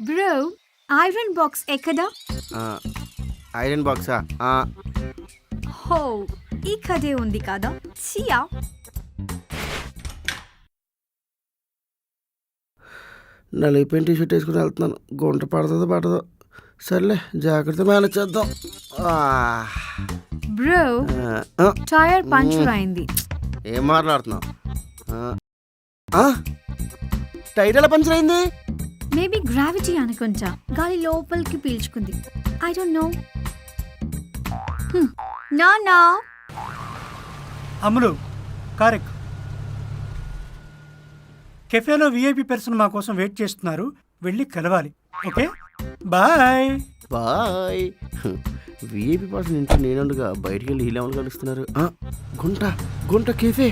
Bro iron box ఎక్కడా? Iron బాక్సా? హో ఇక్కడే ఉంది కదా. సియా నలిగిపోయిన టీ షర్ట్ వేసుకుని వెళ్తున్నాను. గుంట పడుతుందో పడదో, సర్లే జాగ్రత్త మేనేజ్ చేద్దాం. బ్రో టైర్ పంచర్ అయింది. ఏం మాట్లాడుతున్నావు? టైర్ ఎలా పంచర్ అయింది? మేబీ గ్రావిటీ అనుకుంటా, గాలి లోపలికి పీల్చుకుంది. I don't know. నానా అమ్ములు కారెక్ కెఫేలో విఐపి పర్సన్ మా కోసం వెయిట్ చేస్తున్నారు, వెళ్ళి కలవాలి. Okay bye. Bye. VIP person ఇంట్లో నేనుండగా బయటికి వెళ్ళి ఇలా కలుస్తున్నారు. గుంట గుంట కేఫే.